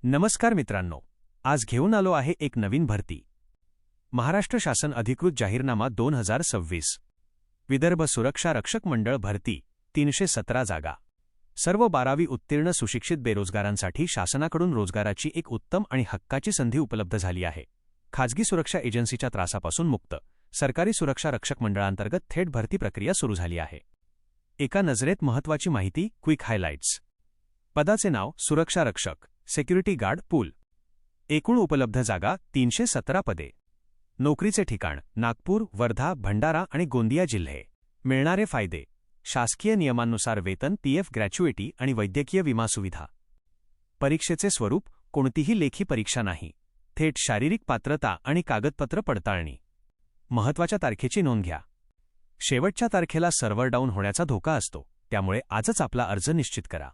नमस्कार मित्रांनो, आज घेऊन आलो आहे एक नवीन भरती. महाराष्ट्र शासन अधिकृत जाहीरनामा 2026 विदर्भ सुरक्षा रक्षक मंडळ भरती 317 जागा. सर्व 12वी उत्तीर्ण सुशिक्षित बेरोजगारांसाठी शासनाकडून रोजगाराची एक उत्तम आणि हक्काची संधी उपलब्ध झाली आहे. खाजगी सुरक्षा एजन्सीच्या त्रासापासून मुक्त सरकारी सुरक्षा रक्षक मंडळांतर्गत थेट भरती प्रक्रिया सुरू झाली आहे. एका नजरेत महत्त्वाची माहिती, क्विक हायलाइट्स. पदाचे नाव सुरक्षा रक्षक, सिक्युरिटी गार्ड पूल. एकूण उपलब्ध जागा 317 पदे. नोकरीचे ठिकाण नागपूर, वर्धा, भंडारा आणि गोंदिया जिल्हे. मिळणारे फायदे: शासकीय नियमांनुसार वेतन, पीएफ, ग्रॅच्युइटी आणि वैद्यकीय विमा सुविधा. परीक्षेचे स्वरूप कोणतीही लेखी परीक्षा नाही, थेट शारीरिक पात्रता आणि कागदपत्र पडताळणी. महत्त्वाच्या तारखेची नोंद घ्या. शेवटच्या तारखेला सर्व्हर डाऊन होण्याचा धोका असतो, त्यामुळे आजच आपला अर्ज निश्चित करा.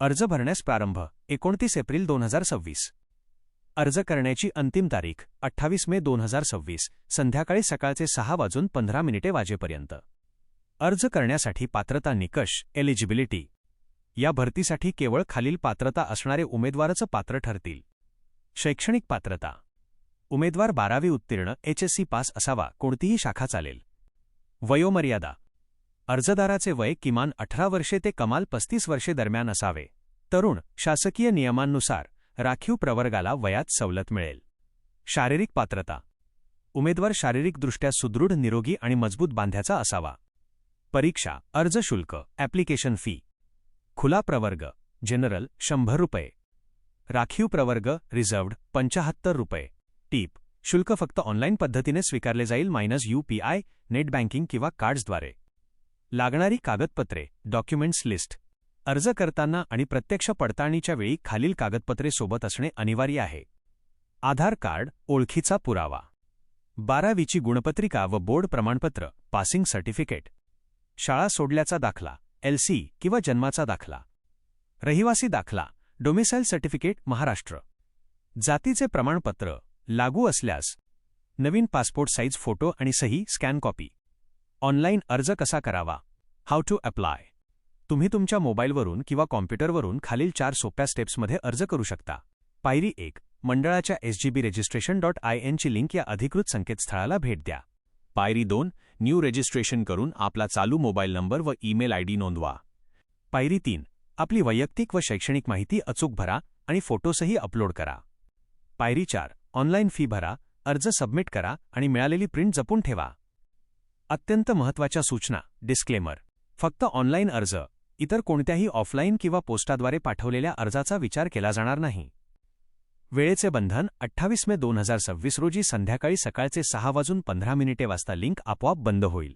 अर्ज भरण्यास प्रारंभ 29 एप्रिल 2026. अर्ज करण्याची अंतिम तारीख 28 मे 2026 संध्याकाळी सकाळचे 6:15 वाजेपर्यंत. अर्ज करण्यासाठी पात्रता निकष, एलिजिबिलिटी. या भरतीसाठी केवळ खालील पात्रता असणारे उमेदवारच पात्र ठरतील. शैक्षणिक पात्रता: उमेदवार 12वी उत्तीर्ण, HSC पास असावा, कोणतीही शाखा चालेल. वयोमर्यादा: अर्जदाराचे वय किमान 18 वर्षे ते कमाल 35 वर्षे दरम्यान असावे. तरुण, शासकीय नियमांनुसार राखीव प्रवर्गाला वयात सवलत मिळेल. शारीरिक पात्रता: उमेदवार शारीरिकदृष्ट्या सुदृढ, निरोगी आणि मजबूत बांध्याचा असावा. परीक्षा, अर्ज शुल्क, ॲप्लिकेशन फी: खुला प्रवर्ग जनरल 100 रुपये, राखीव प्रवर्ग रिझर्व्ड 75 रुपये. टीप: शुल्क फक्त ऑनलाईन पद्धतीने स्वीकारले जाईल, UPI, नेट बँकिंग किंवा कार्ड्सद्वारे. लागणारी कागदपत्रे, डॉक्युमेंट्स लिस्ट. अर्ज करताना आणि प्रत्यक्ष पडताळणीच्या वेळी खालील कागदपत्रे सोबत असणे अनिवार्य आहे. आधार कार्ड, ओळखीचा पुरावा. 12वीची गुणपत्रिका व बोर्ड प्रमाणपत्र, पासिंग सर्टिफिकेट. शाळा सोडल्याचा दाखला, LC किंवा जन्माचा दाखला. रहिवासी दाखला, डोमिसाइल सर्टिफिकेट, महाराष्ट्र. जातीचे प्रमाणपत्र लागू असल्यास नवीन पासपोर्ट साईज फोटो आणि सही, स्कॅन कॉपी. ऑनलाईन अर्ज कसा करावा? How to apply. तुम्ही तुमच्या मोबाईलवरून किंवा कॉम्प्युटरवरून खालील 4 सोप्या स्टेप्समध्ये अर्ज करू शकता. पायरी 1. मंडळाच्या sgbregistration.in ची लिंक या अधिकृत संकेतस्थळाला भेट द्या. पायरी 2. न्यू रजिस्ट्रेशन करून आपला चालू मोबाईल नंबर व ईमेल ID नोंदवा. पायरी 3. आपली वैयक्तिक व शैक्षणिक माहिती अचूक भरा आणि फोटोसही अपलोड करा. पायरी 4. ऑनलाईन फी भरा, अर्ज सबमिट करा आणि मिळालेली प्रिंट जपून ठेवा. अत्यंत महत्त्वाच्या सूचना, डिस्क्लेमर. फक्त ऑनलाईन अर्ज, इतर कोणत्याही ऑफलाईन किंवा पोस्टाद्वारे पाठवलेल्या अर्जाचा विचार केला जाणार नाही. वेळेचे बंधन: 28 मे 2026 रोजी संध्याकाळी सकाळचे 6:15 वाजता लिंक आपोआप बंद होईल.